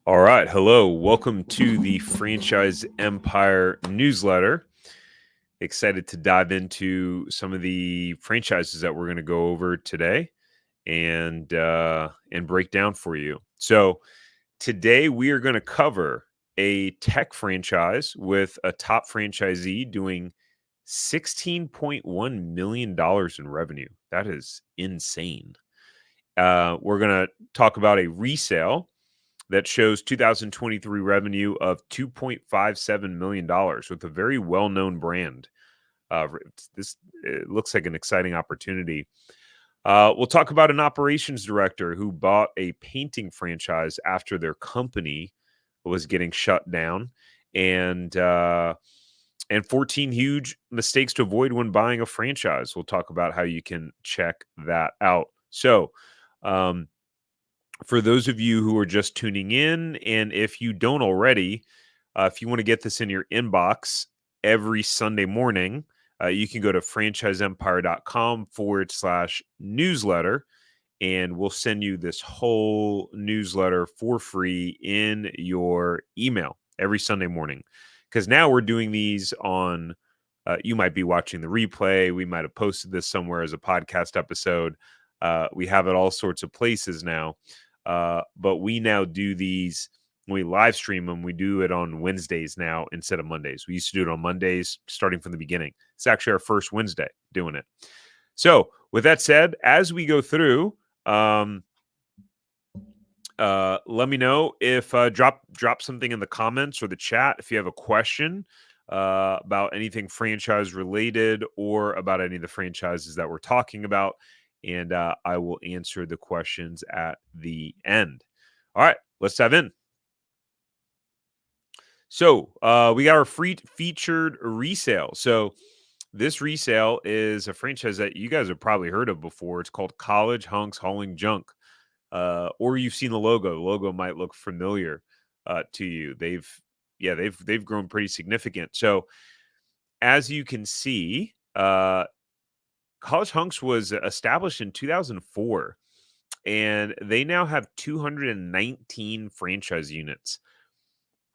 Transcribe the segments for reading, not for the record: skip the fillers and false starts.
All right. Hello. Welcome to the Franchise Empire newsletter. Excited to dive into some of the franchises that we're going to go over today and break down for you. So today we are going to cover a tech franchise with a top franchisee doing $16.1 million in revenue. That is insane. We're going to talk about a resale that shows 2023 revenue of $2.57 million with a very well-known brand. This it looks like an exciting opportunity. We'll talk about an operations director who bought a painting franchise after their company was getting shut down, and 14 huge mistakes to avoid when buying a franchise. We'll talk about how you can check that out. So, for those of you who are just tuning in, and if you don't already, if you want to get this in your inbox every Sunday morning, you can go to franchiseempire.com/newsletter, and we'll send you this whole newsletter for free in your email every Sunday morning. Because now we're doing these on, you might be watching the replay. We might have posted this somewhere as a podcast episode. We have it all sorts of places now. But we now do these when we live stream them. We do it on Wednesdays now instead of Mondays. We used to do it on Mondays starting from the beginning. It's actually our first Wednesday doing it. So with that said, as we go through, let me know if drop something in the comments or the chat if you have a question about anything franchise related or about any of the franchises that we're talking about. And I will answer the questions at the end. All right, let's dive in. So we got our free featured resale. So this resale is a franchise that you guys have probably heard of before. It's called College Hunks Hauling Junk, or you've seen the logo. The logo might look familiar to you. They've grown pretty significant. So as you can see, College Hunks was established in 2004, and they now have 219 franchise units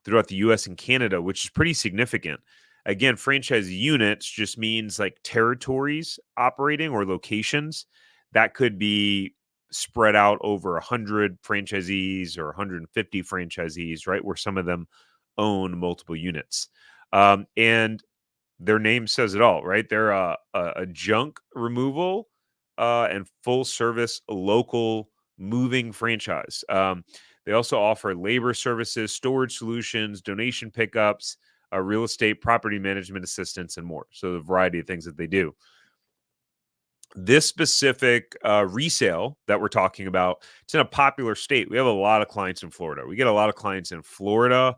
throughout the US and Canada, which is pretty significant. Again, franchise units just means like territories operating or locations that could be spread out over 100 franchisees or 150 franchisees, right? Where some of them own multiple units. And their name says it all, right? They're a junk removal and full service local moving franchise. They also offer labor services, storage solutions, donation pickups, real estate, property management assistance, and more. So, the variety of things that they do. This specific resale that we're talking about, it's in a popular state. We have a lot of clients in Florida. We get a lot of clients in Florida,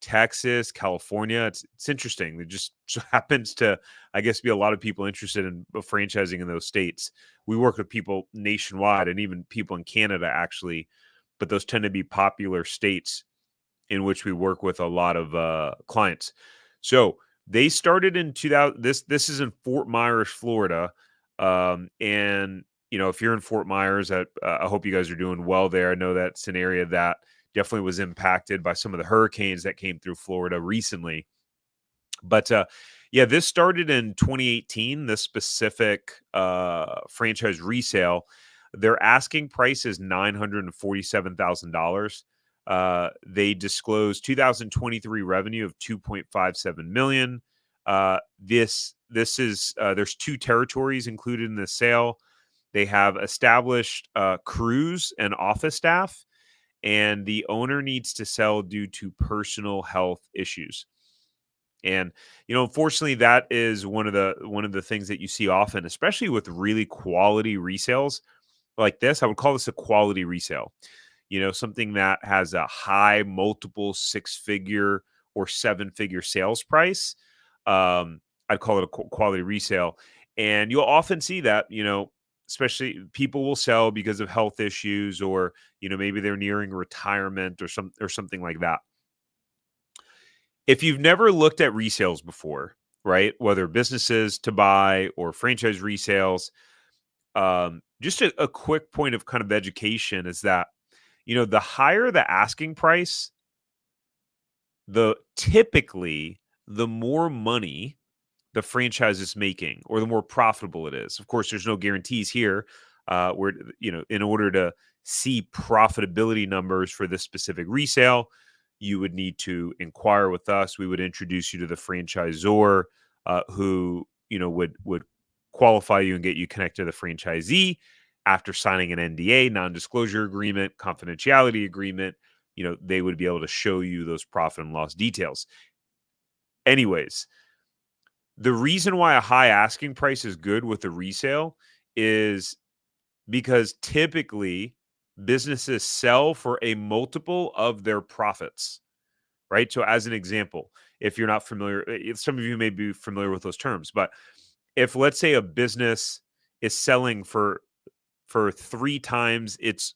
Texas, California. It's interesting. There just happens to, I guess, be a lot of people interested in franchising in those states. We work with people nationwide and even people in Canada, actually, but those tend to be popular states in which we work with a lot of clients. So they started in 2000. This is in Fort Myers, Florida, and if you're in Fort Myers, I hope you guys are doing well there. I know that's an area that definitely was impacted by some of the hurricanes that came through Florida recently. But this started in 2018, this specific franchise resale. Their asking price is $947,000. They disclosed 2023 revenue of $2.57 million. This is there's 2 territories included in the sale. They have established crews and office staff, and the owner needs to sell due to personal health issues. And unfortunately, that is one of the things that you see often, especially with really quality resales like this. I would call this a quality resale. Something that has a high multiple 6-figure or 7-figure sales price. I'd call it a quality resale, and you'll often see that. Especially people will sell because of health issues, or maybe they're nearing retirement or something like that. If you've never looked at resales before, right, whether businesses to buy or franchise resales, just a quick point of kind of education is that the higher the asking price, typically the more money the franchise is making or the more profitable it is. Of course, there's no guarantees here. Where in order to see profitability numbers for this specific resale, you would need to inquire with us. We would introduce you to the franchisor, who would qualify you and get you connected to the franchisee. After signing an NDA, non-disclosure agreement, confidentiality agreement, they would be able to show you those profit and loss details. Anyways, the reason why a high asking price is good with a resale is because typically businesses sell for a multiple of their profits, right? So as an example, if you're not familiar, some of you may be familiar with those terms, but if, let's say, a business is selling for 3 times its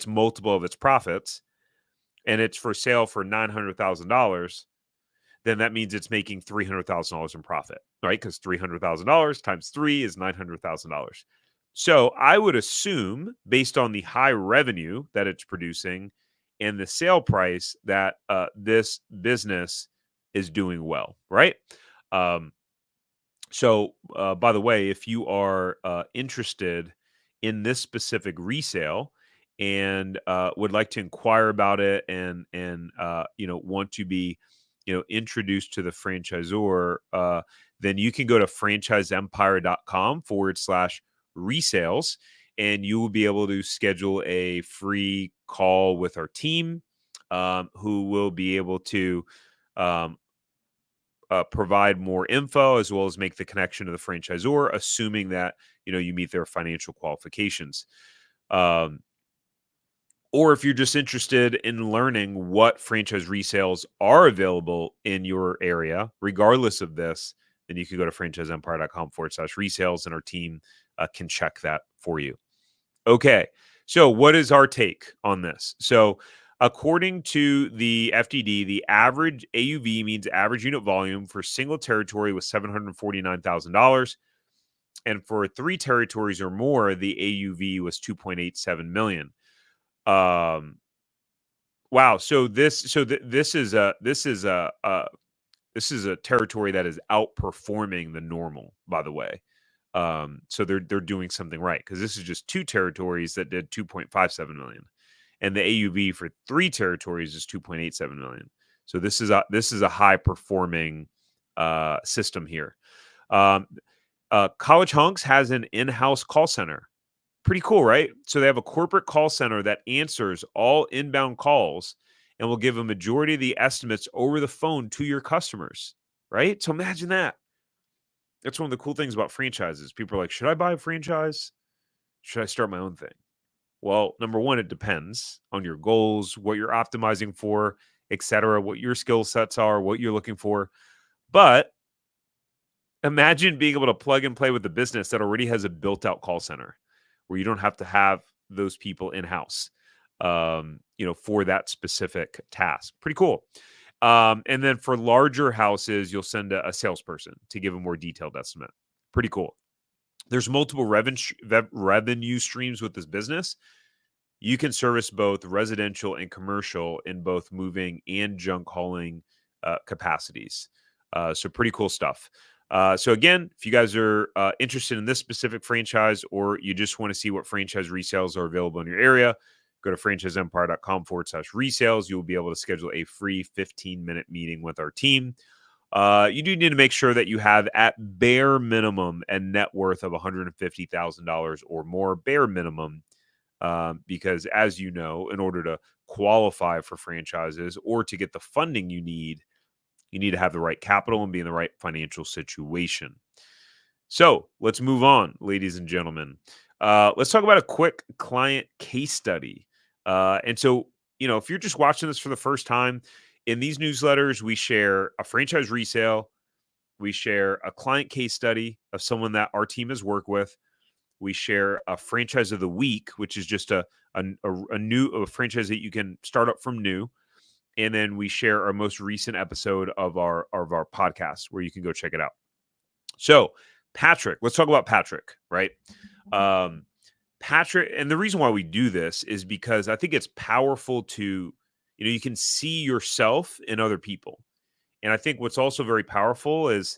multiple of its profits, and it's for sale for $900,000, then that means it's making $300,000 in profit, right? Because $300,000 times 3 is $900,000. So I would assume, based on the high revenue that it's producing and the sale price, that this business is doing well, right? So, by the way, if you are interested in this specific resale and would like to inquire about it and want to be introduced to the franchisor, then you can go to franchiseempire.com/resales, and you will be able to schedule a free call with our team, who will be able to um, provide more info as well as make the connection to the franchisor, assuming that you meet their financial qualifications. Um, or if you're just interested in learning what franchise resales are available in your area, regardless of this, then you can go to franchiseempire.com/resales, and our team can check that for you. Okay. So what is our take on this? So according to the FDD, the average AUV means average unit volume for single territory was $749,000. And for 3 territories or more, the AUV was 2.87 million. Wow. So this is a territory that is outperforming the normal, by the way. So they're doing something right, because this is just 2 territories that did 2.57 million, and the AUV for 3 territories is 2.87 million. So this is a high performing system here. College Hunks has an in-house call center. Pretty cool, right? So they have a corporate call center that answers all inbound calls and will give a majority of the estimates over the phone to your customers, right? So imagine that. That's one of the cool things about franchises. People are like, should I buy a franchise? Should I start my own thing? Well, number one, it depends on your goals, what you're optimizing for, etc., what your skill sets are, what you're looking for. But imagine being able to plug and play with a business that already has a built-out call center where you don't have to have those people in-house, for that specific task. Pretty cool. And then for larger houses, you'll send a salesperson to give a more detailed estimate. Pretty cool. There's multiple revenue streams with this business. You can service both residential and commercial in both moving and junk hauling capacities. So pretty cool stuff. So again, if you guys are interested in this specific franchise, or you just want to see what franchise resales are available in your area, go to franchiseempire.com/resales. You'll be able to schedule a free 15-minute meeting with our team. You do need to make sure that you have, at bare minimum, a net worth of $150,000 or more, bare minimum, because, as you know, in order to qualify for franchises or to get the funding you need to have the right capital and be in the right financial situation. So let's move on, ladies and gentlemen. Let's talk about a quick client case study. And so, if you're just watching this for the first time, in these newsletters, we share a franchise resale. We share a client case study of someone that our team has worked with. We share a franchise of the week, which is just a new franchise that you can start up from new. And then we share our most recent episode of our podcast, where you can go check it out. So Patrick, let's talk about Patrick, right? Patrick, and the reason why we do this is because I think it's powerful to, you can see yourself in other people. And I think what's also very powerful is,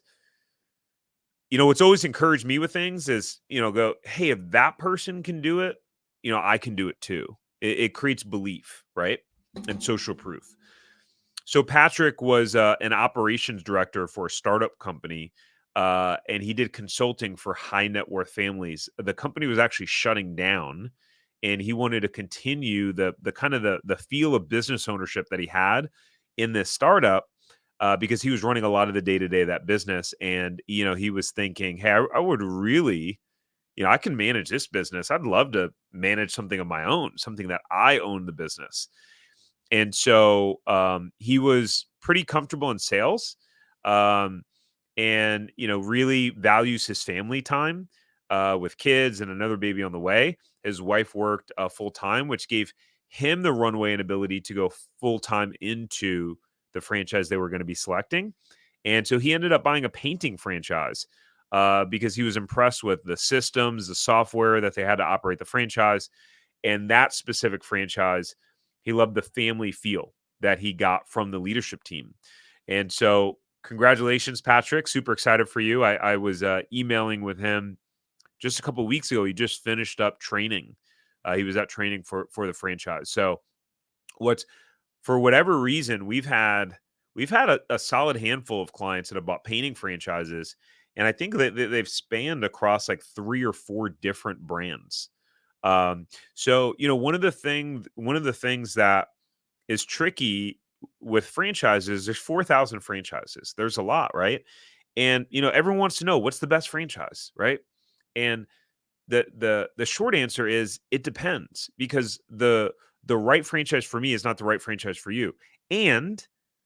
what's always encouraged me with things is, go, hey, if that person can do it, I can do it too. It creates belief, right? And social proof. So Patrick was an operations director for a startup company, and he did consulting for high net worth families. The company was actually shutting down, and he wanted to continue the kind of the feel of business ownership that he had in this startup, because he was running a lot of the day to day of that business. And he was thinking, hey, I would really, I can manage this business. I'd love to manage something of my own, something that I own the business. And so he was pretty comfortable in sales, um, and really values his family time, with kids and another baby on the way. His wife worked full time, which gave him the runway and ability to go full time into the franchise they were going to be selecting. And so he ended up buying a painting franchise, because he was impressed with the systems, the software that they had to operate the franchise. And that specific franchise, he loved the family feel that he got from the leadership team. And so, congratulations, Patrick. Super excited for you. I was emailing with him just a couple of weeks ago. He just finished up training. He was at training for the franchise. So, what's for whatever reason, we've had a solid handful of clients that have bought painting franchises, and I think that they've spanned across like 3 or 4 different brands. So one of the things that is tricky with franchises, there's 4,000 franchises. There's a lot, right? And everyone wants to know what's the best franchise, right? And the short answer is it depends, because the right franchise for me is not the right franchise for you. And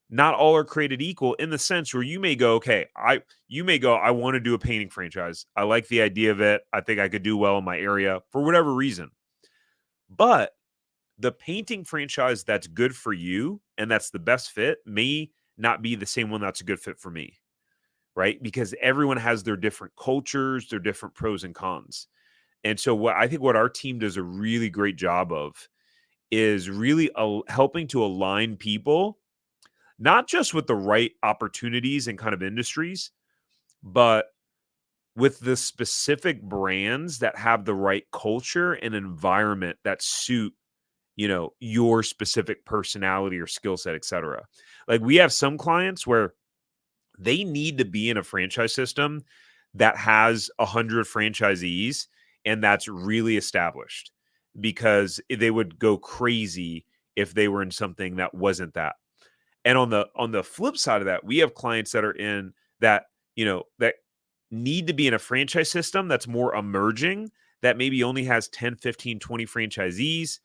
not all are created equal, in the sense where you may go, okay, I want to do a painting franchise. I like the idea of it. I think I could do well in my area for whatever reason. But the painting franchise that's good for you and that's the best fit may not be the same one that's a good fit for me, right? Because everyone has their different cultures, their different pros and cons. And so what our team does a really great job of is really helping to align people, not just with the right opportunities and kind of industries, but with the specific brands that have the right culture and environment that suit your specific personality or skill set, et cetera. Like, we have some clients where they need to be in a franchise system that has 100 franchisees and that's really established, because they would go crazy if they were in something that wasn't that. And on the flip side of that, we have clients that are in that, that need to be in a franchise system that's more emerging, that maybe only has 10, 15, 20 franchisees,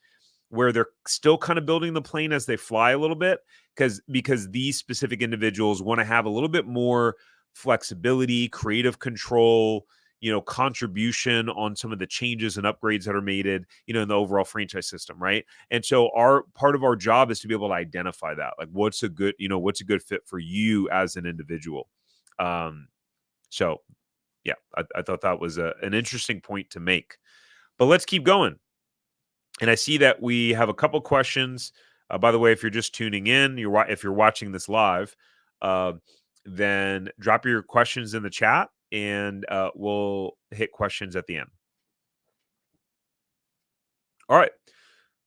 where they're still kind of building the plane as they fly a little bit, because these specific individuals want to have a little bit more flexibility, creative control, contribution on some of the changes and upgrades that are made, in the overall franchise system, right? And so our part of our job is to be able to identify that, like, what's a good fit for you as an individual. So yeah, I thought that was an interesting point to make. But let's keep going. And I see that we have a couple questions. By the way, if you're just tuning in, if you're watching this live, uh, then drop your questions in the chat, and we'll hit questions at the end. All right,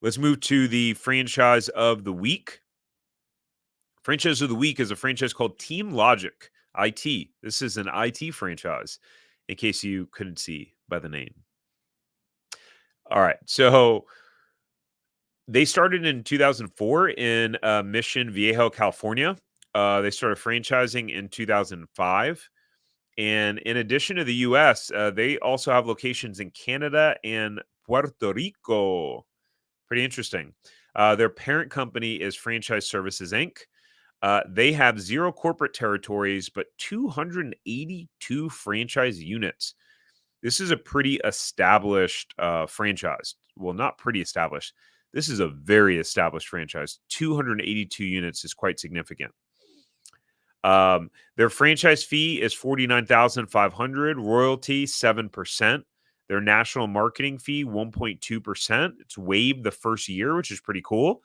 let's move to the franchise of the week. Franchise of the week is a franchise called Team Logic IT. This is an IT franchise, in case you couldn't see by the name. All right, so they started in 2004 in Mission Viejo, California. They started franchising in 2005. And in addition to the US, they also have locations in Canada and Puerto Rico. Pretty interesting. Their parent company is Franchise Services, Inc. They have 0 corporate territories, but 282 franchise units. This is a pretty established franchise. Well, not pretty established. This is a very established franchise. 282 units is quite significant. Their franchise fee is $49,500, royalty 7%. Their national marketing fee, 1.2%. It's waived the first year, which is pretty cool.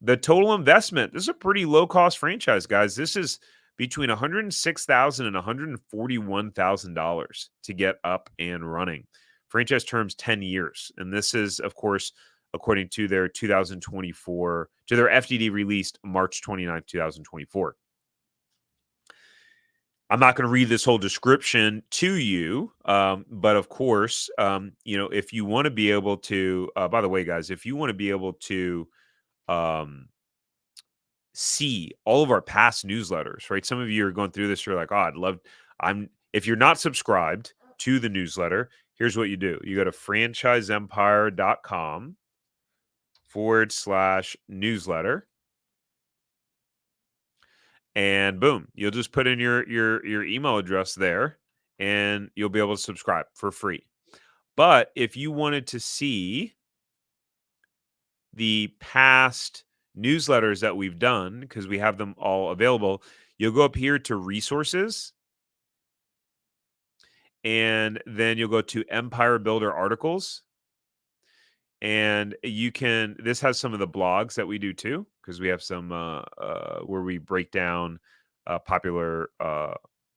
The total investment, this is a pretty low cost franchise, guys. This is between $106,000 and $141,000 to get up and running. Franchise terms 10 years. And this is, of course, according to their 2024, to their FDD released March 29th, 2024. I'm not going to read this whole description to you, but of course, if you want to be able to, by the way, guys, if you want to be able to um, see all of our past newsletters, right? Some of you are going through this, you're like, oh, if you're not subscribed to the newsletter, here's what you do. You go to franchiseempire.com/newsletter. And boom, you'll just put in your email address there and you'll be able to subscribe for free. But if you wanted to see the past newsletters that we've done, because we have them all available, you'll go up here to resources and then you'll go to Empire Builder articles. And this has some of the blogs that we do too, because we have some where we break down popular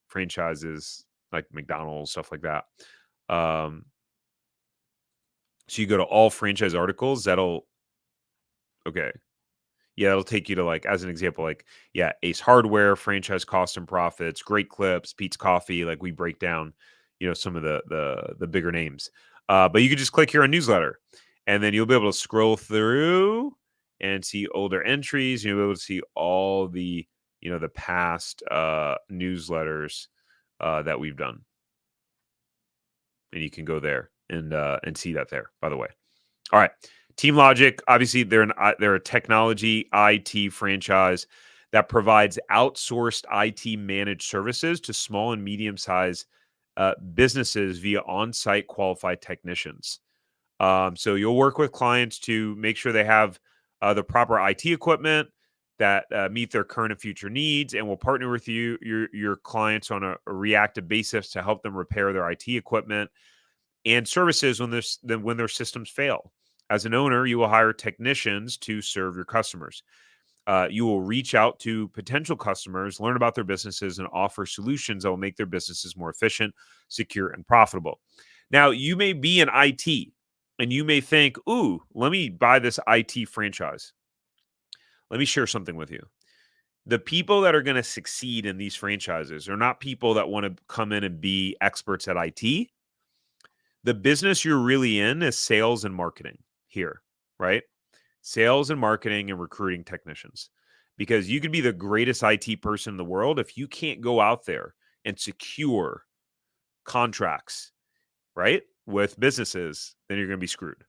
franchises like McDonald's, stuff like that. So you go to all franchise articles, it'll take you to, like, as an example, like, Ace Hardware, franchise cost and profits, Great Clips, Pete's Coffee. Like, we break down, some of the bigger names. But you can just click here on newsletter, and then you'll be able to scroll through and see older entries. You'll be able to see all the, the past newsletters that we've done. And you can go there and see that there, by the way. All right. Team Logic, obviously, they're a technology IT franchise that provides outsourced IT managed services to small and medium-sized businesses via on-site qualified technicians. So you'll work with clients to make sure they have the proper IT equipment that meet their current and future needs, and will partner with your clients on a reactive basis to help them repair their IT equipment and services when their systems fail. As an owner, you will hire technicians to serve your customers. You will reach out to potential customers, learn about their businesses, and offer solutions that will make their businesses more efficient, secure, and profitable. Now, you may be in IT, and you may think, ooh, let me buy this IT franchise. Let me share something with you. The people that are going to succeed in these franchises are not people that want to come in and be experts at IT. The business you're really in is sales and marketing here, right? Sales and marketing and recruiting technicians. Because you could be the greatest IT person in the world. If you can't go out there and secure contracts, right, with businesses, then you're going to be screwed.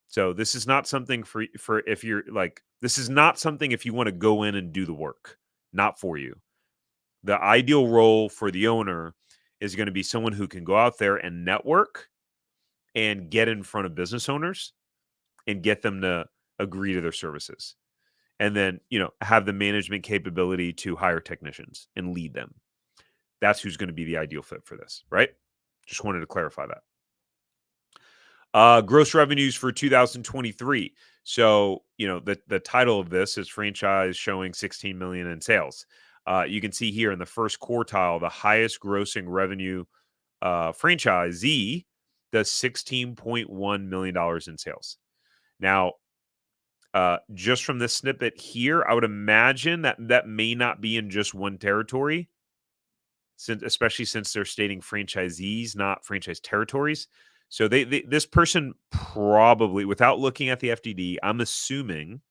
So this is not something for if you're like, this is not something if you want to go in and do the work, not for you. The ideal role for the owner is going to be someone who can go out there and network and get in front of business owners and get them to agree to their services. And then, have the management capability to hire technicians and lead them. That's who's going to be the ideal fit for this, right? Just wanted to clarify that. Gross revenues for 2023. So, the title of this is franchise showing 16 million in sales. You can see here in the first quartile, the highest grossing revenue franchisee does $16.1 million in sales. Now, just from this snippet here, I would imagine that may not be in just one territory, especially since they're stating franchisees, not franchise territories. So this person probably, without looking at the FDD, I'm assuming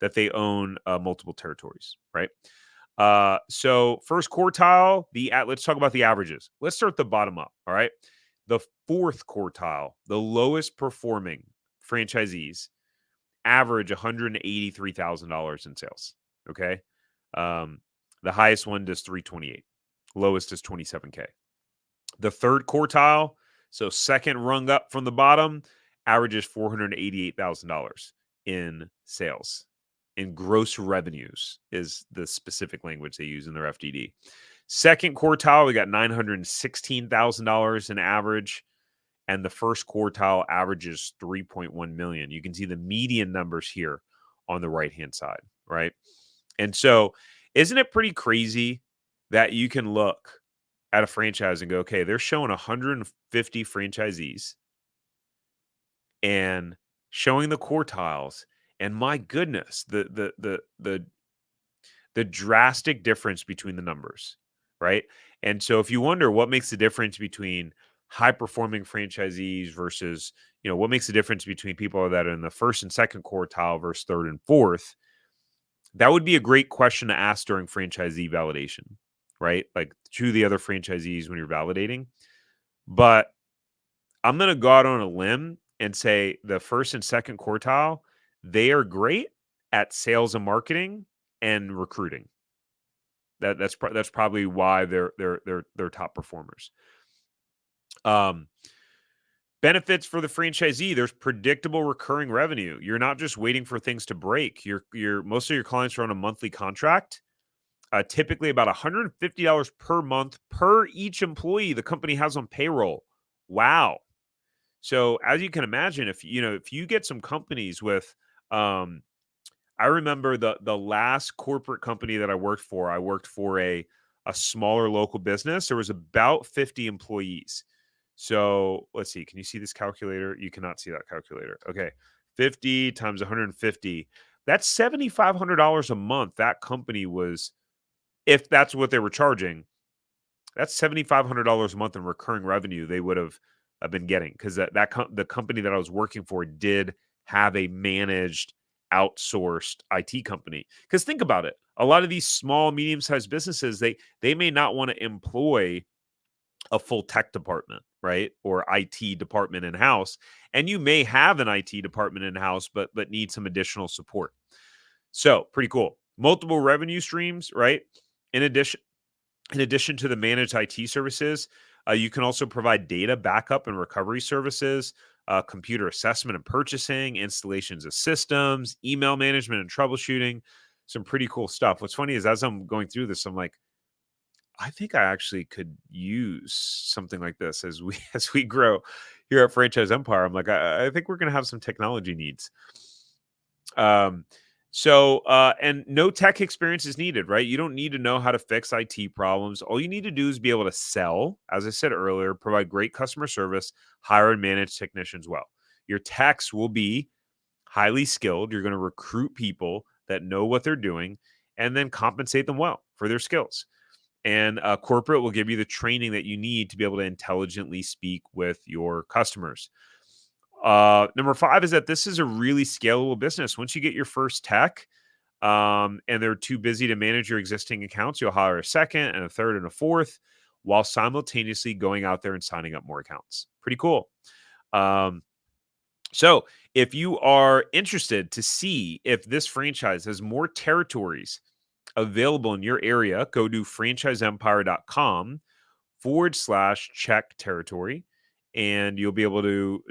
that they own multiple territories, right? So first quartile, let's talk about the averages. Let's start the bottom up, all right? The fourth quartile, the lowest performing franchisees, average $183,000 in sales, okay? The highest one does 328. Lowest is 27K. The third quartile, so second rung up from the bottom, averages $488,000 in sales. In gross revenues is the specific language they use in their FDD. Second quartile, we got $916,000 in average, and the first quartile averages 3.1 million. You can see the median numbers here on the right-hand side, right? And so, isn't it pretty crazy that you can look at a franchise and go, okay, they're showing 150 franchisees and showing the quartiles, and my goodness, the drastic difference between the numbers, right? And so if you wonder what makes the difference between high performing franchisees versus, what makes the difference between people that are in the first and second quartile versus third and fourth, that would be a great question to ask during franchisee validation, right? Like to the other franchisees when you're validating. But I'm going to go out on a limb and say the first and second quartile, they are great at sales and marketing and recruiting. That's probably why they're top performers. Um, Benefits for the franchisee: there's predictable recurring revenue. You're not just waiting for things to break. Your most of your clients are on a monthly contract. Typically about $150 per month per each employee the company has on payroll. Wow. So as you can imagine, if you get some companies with, I remember the last corporate company that I worked for. I worked for a smaller local business. There was about 50 employees. So let's see. Can you see this calculator? You cannot see that calculator. Okay, 50 times 150. That's $7,500 a month. That company was, if that's what they were charging, that's $7,500 a month in recurring revenue they would have been getting, because the company that I was working for did have a managed outsourced IT company. Because think about it, a lot of these small, medium sized businesses, they may not want to employ a full tech department, right, or IT department in house, and you may have an IT department in house, but need some additional support. So pretty cool. Multiple revenue streams, right? In addition, to the managed IT services, you can also provide data backup and recovery services, computer assessment and purchasing, installations of systems, email management and troubleshooting. Some pretty cool stuff. What's funny is as I'm going through this, I'm like, I think I actually could use something like this as we as we grow here at Franchise Empire. I'm like, I think we're going to have some technology needs. Um, and no tech experience is needed, right? You don't need to know how to fix IT problems. All you need to do is be able to sell, as I said earlier, provide great customer service, hire and manage technicians well. Your techs will be highly skilled. You're going to recruit people that know what they're doing and then compensate them well for their skills. And corporate will give you the training that you need to be able to intelligently speak with your customers. Number 5 is that this is a really scalable business. Once you get your first tech, and they're too busy to manage your existing accounts, you'll hire a second and a third and a fourth while simultaneously going out there and signing up more accounts. Pretty cool. Um, so if you are interested to see if this franchise has more territories available in your area, go to franchiseempire.com/check territory, and you'll be able to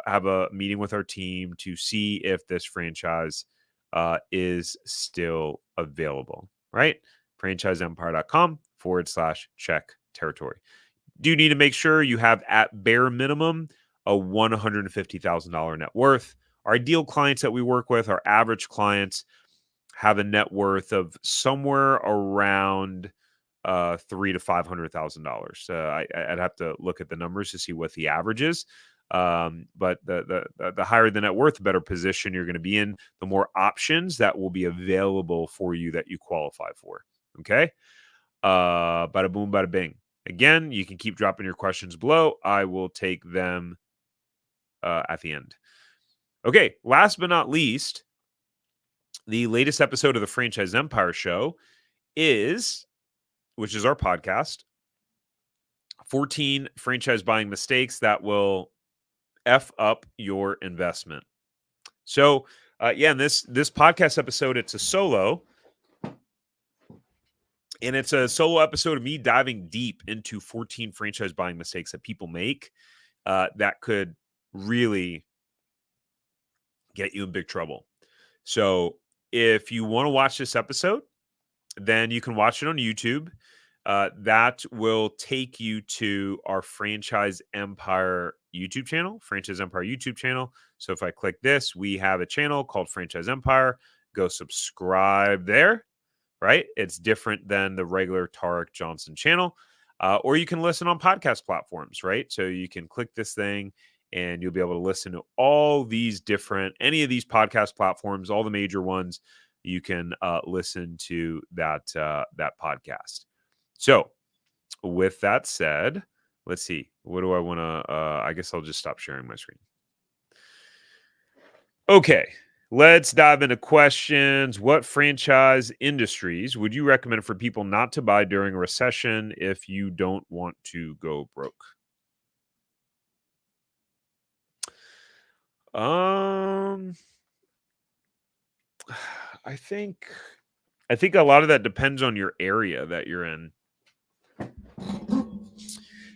have a meeting with our team to see if this franchise is still available, right? franchiseempire.com/check territory. Do you need to make sure you have, at bare minimum, a $150,000 net worth? Our ideal clients that we work with, our average clients, have a net worth of somewhere around $300,000 to $500,000. I'd have to look at the numbers to see what the average is. But the higher the net worth, the better position you're going to be in, the more options that will be available for you that you qualify for. Okay. Bada boom, bada bing. Again, you can keep dropping your questions below. I will take them at the end. Okay. Last but not least, the latest episode of the Franchise Empire Show which is our podcast, 14 franchise buying mistakes that will F up your investment. So, in this podcast episode, it's a solo, and it's a solo episode of me diving deep into 14 franchise buying mistakes that people make that could really get you in big trouble. So if you want to watch this episode, then you can watch it on YouTube. That will take you to our Franchise Empire YouTube channel, Franchise Empire YouTube channel. So if I click this, we have a channel called Franchise Empire. Go subscribe there, right? It's different than the regular Tarek Johnson channel. Or you can listen on podcast platforms, right? So you can click this thing and you'll be able to listen to all these different, any of these podcast platforms, all the major ones. You can listen to that podcast. So, with that said, let's see. What do I want to? I guess I'll just stop sharing my screen. Okay, let's dive into questions. What franchise industries would you recommend for people not to buy during a recession if you don't want to go broke? Um, I think a lot of that depends on your area that you're in.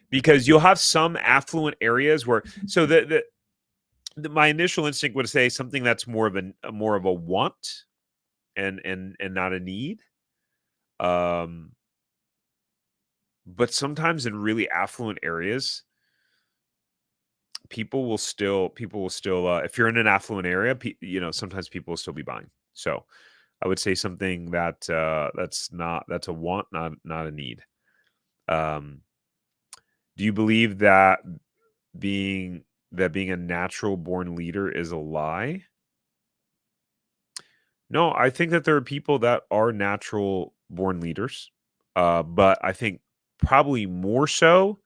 Because you'll have some affluent areas where my initial instinct would say something that's more of a want and not a need. Um, but sometimes in really affluent areas, people will still if you're in an affluent area, sometimes people will still be buying. So I would say something that's a want, not a need. Um, do you believe being a natural born leader is a lie? No, I think that there are people that are natural born leaders. But I think probably more of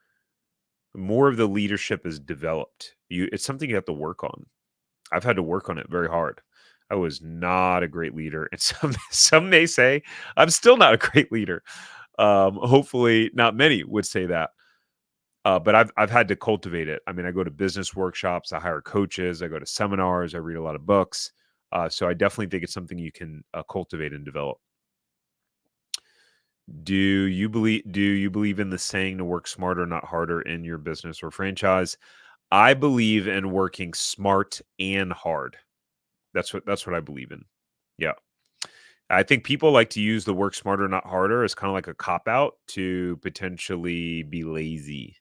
the leadership is developed. It's something you have to work on. I've had to work on it very hard. I was not a great leader, and some may say I'm still not a great leader. Hopefully, not many would say that. But I've had to cultivate it. I mean, I go to business workshops, I hire coaches, I go to seminars, I read a lot of books. So I definitely think it's something you can cultivate and develop. Do you believe in the saying to work smarter, not harder in your business or franchise? I believe in working smart and hard. That's what I believe in. Yeah. I think people like to use the work smarter, not harder as kind of like a cop out to potentially be lazy.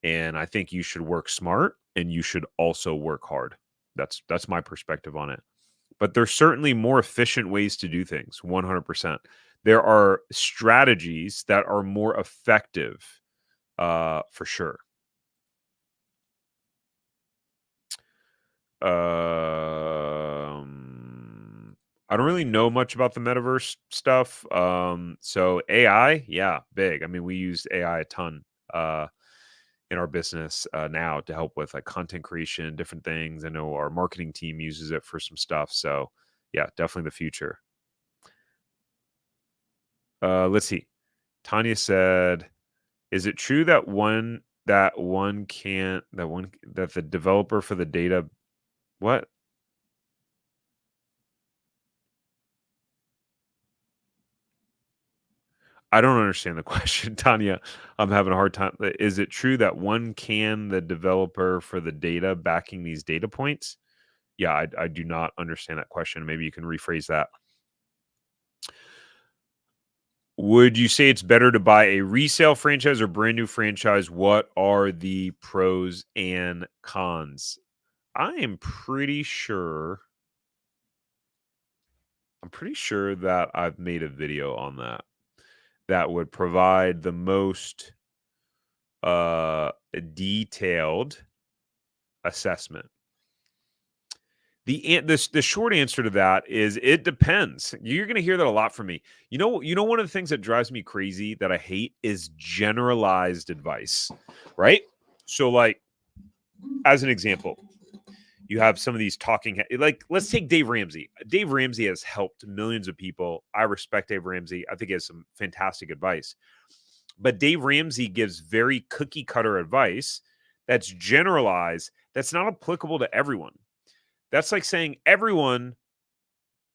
And I think you should work smart and you should also work hard. That's my perspective on it. But there's certainly more efficient ways to do things, 100%. There are strategies that are more effective, for sure. I don't really know much about the metaverse stuff. So AI, yeah, big. I mean, we use AI a ton in our business now to help with like content creation, different things. I know our marketing team uses it for some stuff. So yeah, definitely the future. Let's see. Tanya said, "Is it true that the developer for the data what? I don't understand the question, Tanya. I'm having a hard time. Is it true that one can the developer for the data backing these data points?" Yeah, I do not understand that question. Maybe you can rephrase that. Would you say it's better to buy a resale franchise or brand new franchise? What are the pros and cons? I am pretty sure that I've made a video on that would provide the most uh detailed assessment. The short answer to that is it depends. You're going to hear that a lot from me. One of the things that drives me crazy that I hate is generalized advice, right? So like as an example, you have some of these like let's take Dave Ramsey. Dave Ramsey has helped millions of people. I respect Dave Ramsey. I think he has some fantastic advice. But Dave Ramsey gives very cookie cutter advice that's generalized, that's not applicable to everyone. That's like saying everyone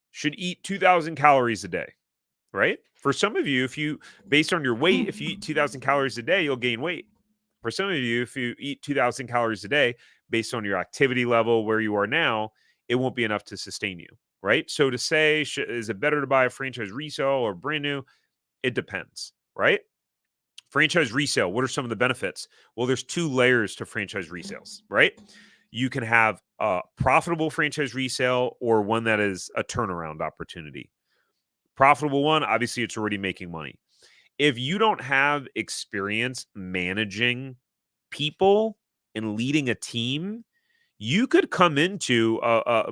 should eat 2,000 calories a day, right? For some of you, based on your weight, if you eat 2,000 calories a day, you'll gain weight. For some of you, if you eat 2,000 calories a day, based on your activity level, where you are now, it won't be enough to sustain you, right? So to say, is it better to buy a franchise resale or brand new? It depends. right? Franchise resale, what are some of the benefits? Well, there's two layers to franchise resales, right? You can have a profitable franchise resale or one that is a turnaround opportunity. Profitable one, obviously, it's already making money. If you don't have experience managing people and leading a team, you could come into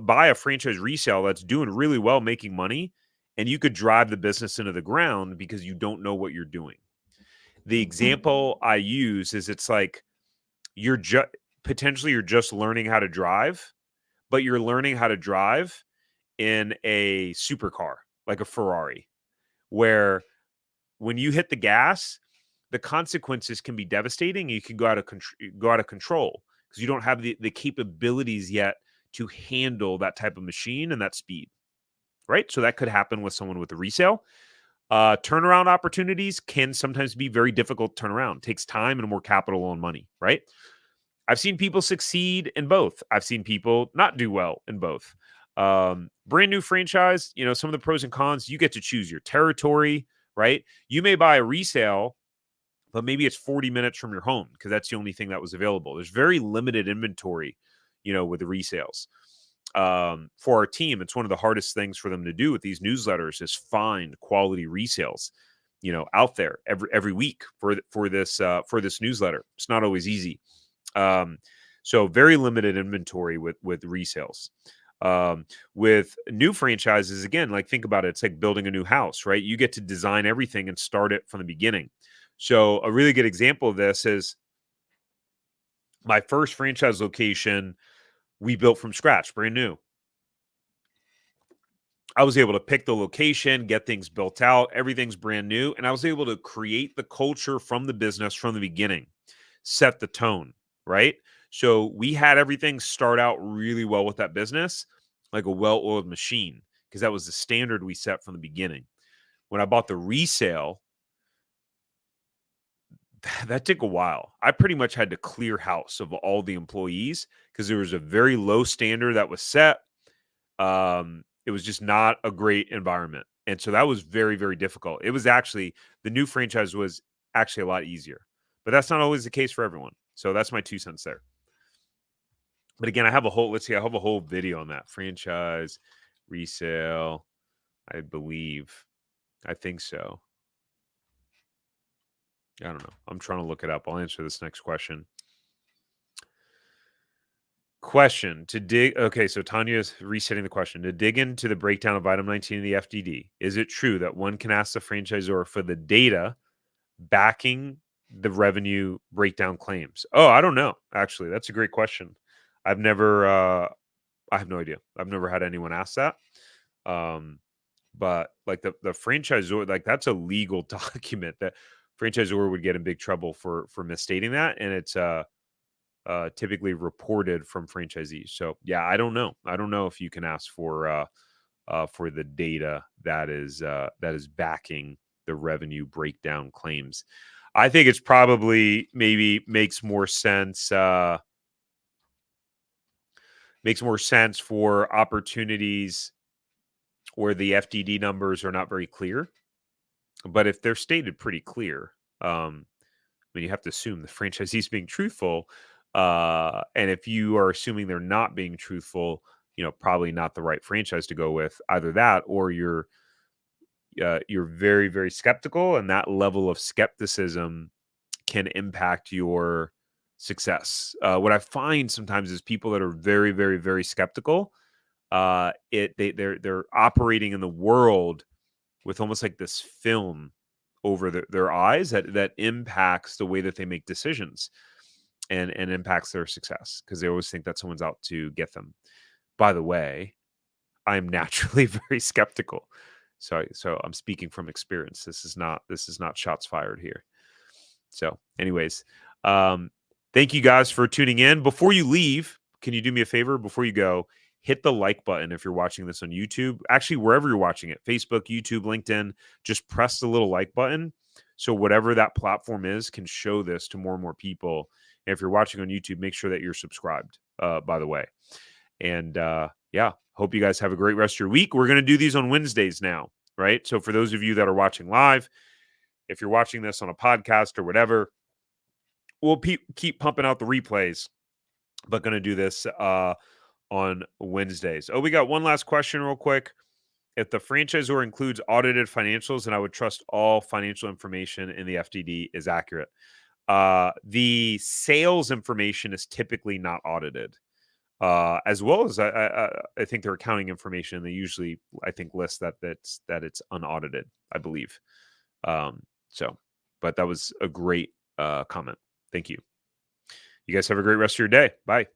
buy a franchise resale that's doing really well, making money, and you could drive the business into the ground because you don't know what you're doing. The example I use is it's like you're just potentially you're just learning how to drive, but you're learning how to drive in a supercar like a Ferrari, where when you hit the gas, the consequences can be devastating. You can go out of control because you don't have the capabilities yet to handle that type of machine and that speed, right? So that could happen with someone with a resale. Turnaround opportunities can sometimes be very difficult to turn around. It takes time and more capital and money, right? I've seen people succeed in both. I've seen people not do well in both. Brand new franchise, some of the pros and cons, you get to choose your territory, right? You may buy a resale, but maybe it's 40 minutes from your home because that's the only thing that was available. There's very limited inventory, with the resales. For our team, it's one of the hardest things for them to do with these newsletters is find quality resales, out there every week for this newsletter. It's not always easy. So very limited inventory with resales. With new franchises, again, like think about it, it's like building a new house, right? You get to design everything and start it from the beginning. So a really good example of this is my first franchise location we built from scratch, brand new. I was able to pick the location, get things built out, everything's brand new, and I was able to create the culture from the business from the beginning, set the tone, right? So we had everything start out really well with that business, like a well-oiled machine, because that was the standard we set from the beginning. When I bought the resale, that took a while. I pretty much had to clear house of all the employees because there was a very low standard that was set. It was just not a great environment. And so that was very, very difficult. It was actually the new franchise was actually a lot easier, but that's not always the case for everyone. So that's my 2 cents there. But again, I have a whole video on that franchise resale. I believe, I think so. I don't know. I'm trying to look it up. I'll answer this next question. Okay, so Tanya's resetting the question. To dig into the breakdown of item 19 of the FDD, is it true that one can ask the franchisor for the data backing the revenue breakdown claims? Oh, I don't know. Actually, that's a great question. I have no idea. I've never had anyone ask that. But like the franchisor, like that's a legal document that franchisor would get in big trouble for misstating that, and it's typically reported from franchisees. So yeah, I don't know. I don't know if you can ask for the data that is backing the revenue breakdown claims. I think it's probably maybe makes more sense for opportunities where the FDD numbers are not very clear. But if they're stated pretty clear, you have to assume the franchisee is being truthful. And if you are assuming they're not being truthful, probably not the right franchise to go with. Either that, or you're very, very skeptical, and that level of skepticism can impact your success. What I find sometimes is people that are very, very, very skeptical. They're operating in the world with almost like this film over their eyes that impacts the way that they make decisions and impacts their success because they always think that someone's out to get them. By the way, I'm naturally very skeptical. So I'm speaking from experience. This is not shots fired here. So anyways, thank you guys for tuning in. Before you leave, can you do me a favor before you go? Hit the like button if you're watching this on YouTube. Actually, wherever you're watching it, Facebook, YouTube, LinkedIn, just press the little like button. So whatever that platform is can show this to more and more people. And if you're watching on YouTube, make sure that you're subscribed, by the way. And yeah, hope you guys have a great rest of your week. We're going to do these on Wednesdays now, right? So for those of you that are watching live, if you're watching this on a podcast or whatever, we'll keep pumping out the replays, but going to do this on Wednesdays. Oh, we got one last question real quick. If the franchisor includes audited financials, then I would trust all financial information in the FDD is accurate. The sales information is typically not audited, as well as I think their accounting information. They usually, I think, list that it's unaudited, I believe. But that was a great comment. Thank you. You guys have a great rest of your day. Bye.